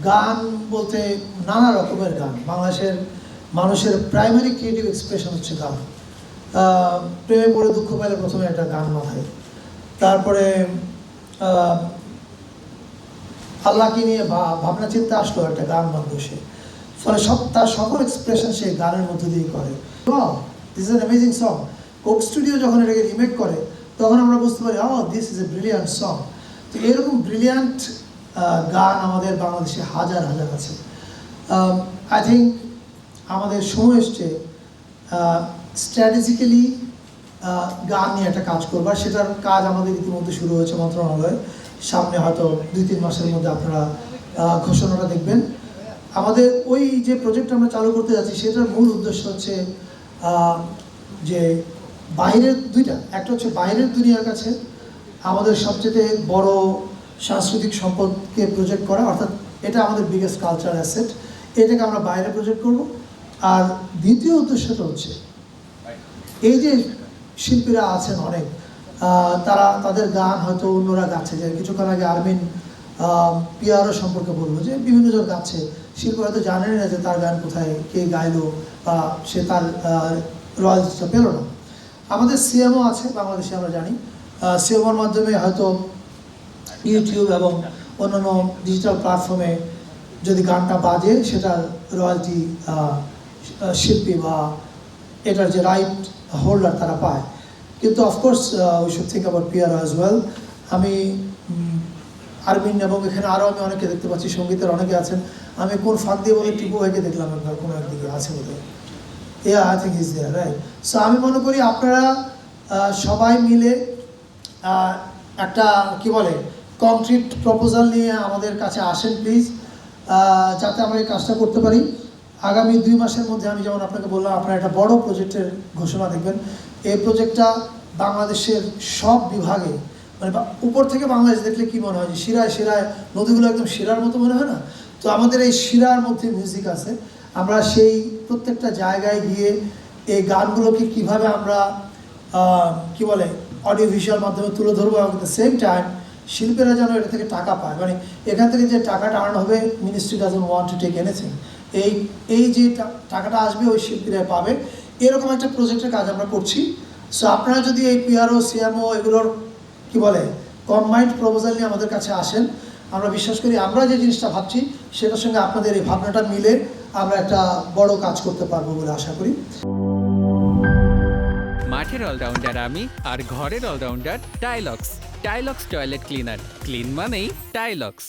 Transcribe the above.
গান বলতে নানা রকমের গান, বাংলাদেশের মানুষের প্রাইমারি ক্রিয়েটিভ এক্সপ্রেশন হচ্ছে গান। প্রেমে পড়ে দুঃখ পেলে প্রথমে একটা গান মাথায়, তারপরে আল্লাহকে নিয়ে ভাবনা চিন্তা আসলো, একটা গান বাঁধলো সে। ফলে তার সকল এক্সপ্রেশন সে গানের মধ্যে দিয়ে করে। This is an amazing song. Coke studio যখন এটাকে রিমেক করে তখন আমরা বুঝতে পারি this is a brilliant song. তো এরকম ব্রিলিয়ান্ট গান আমাদের বাংলাদেশে হাজার হাজার আছে। আই থিঙ্ক আমাদের সময় এসছে স্ট্র্যাটেজিক্যালি গান নিয়ে একটা কাজ করবার। সেটার কাজ আমাদের ইতিমধ্যে শুরু হয়েছে মন্ত্রণালয়ে। সামনে হয়তো 2-3 মাসের মধ্যে আপনারা ঘোষণাটা দেখবেন। আমাদের ওই যে প্রজেক্ট আমরা চালু করতে যাচ্ছি সেটার মূল উদ্দেশ্য হচ্ছে যে বাইরের দুইটা, একটা হচ্ছে বাইরের দুনিয়ার কাছে আমাদের সবচেয়ে বড় সাংস্কৃতিক সম্পদকে প্রজেক্ট করা, অর্থাৎ এটা আমাদের বিগেস্ট কালচার অ্যাসেট, এটাকে আমরা বাইরে প্রজেক্ট করব। আর দ্বিতীয় উদ্দেশ্যটা হচ্ছে এই যে শিল্পীরা আছেন অনেক, তাদের গান হয়তো অন্যরা গাচ্ছে। যে কিছুক্ষণ আগে আরমিন পিয়ারো সম্পর্কে বলবো, যে বিভিন্ন জন গাচ্ছে, শিল্পী হয়তো জানেনই না যে তার গান কোথায় কে গাইলো বা সে তার রয়্যালটিটা পেল না। আমাদের সিএমও আছে বাংলাদেশে, আমরা জানি। সিএমওর মাধ্যমে হয়তো ইউটিউব এবং অন্যান্য ডিজিটাল প্ল্যাটফর্মে যদি গানটা বাজে সেটার রয়্যালটি শিল্পী বা এটার যে রাইট হোল্ডার তারা পায়। কিন্তু of course we should think about পিয়ারো অ্যাজ ওয়েল। আমি আরমিন এবং এখানে আরও আমি অনেকে দেখতে পাচ্ছি, সঙ্গীতের অনেকে আছেন। আমি কোন ফাঁক দিয়ে বলে টিপু ভাইকে দেখলাম একবার কোনো একদিকে আছে বলে, I think is there, right. So আমি মনে করি আপনারা সবাই মিলে একটা কি বলে কংক্রিট প্রপোজাল নিয়ে আমাদের কাছে আসেন প্লিজ, যাতে আমরা এই কাজটা করতে পারি। আগামী 2 মাসের মধ্যে আমি যেমন আপনাকে বললাম, আপনারা একটা বড় প্রজেক্টের ঘোষণা দেখবেন। এই প্রজেক্টটা বাংলাদেশের সব বিভাগে, মানে উপর থেকে বাংলাদেশ দেখলে কি মনে হয় যে শিরায় শিরায় নদীগুলো একদম শিরার মতো মনে হয় না? তো আমাদের এই শিরার মধ্যে মিউজিক আছে। আমরা সেই প্রত্যেকটা জায়গায় গিয়ে এই গানগুলোকে কিভাবে আমরা কি বলে অডিও ভিজুয়াল মাধ্যমে তুলে ধরবো, এবং দ্য সেম টাইম শিল্পীরা যেন এটা থেকে টাকা পায়। মানে এখান থেকে যে টাকাটা আর্ন হবে, ministry doesn't want to take anything. এই যে টাকাটা আসবে ওই শিল্পীরা পাবে, এরকম একটা প্রজেক্টের কাজ আমরা করছি। সো আপনারা যদি এই পিআরও সিএমও এগুলোর কি বলে কম্বাইন্ড প্রপোজাল নিয়ে আমাদের কাছে আসেন, আমরা বিশ্বাস করি আমরা যে জিনিসটা ভাবছি সেটার সঙ্গে আপনাদের এই ভাবনাটা মিলে আমরা একটা বড় কাজ করতে পারবো বলে আশা করি। মাঠের অলরাউন্ডার আমি, আর ঘরের allrounder Tilex. Tilex toilet cleaner, clean মানেই টাইলক্স।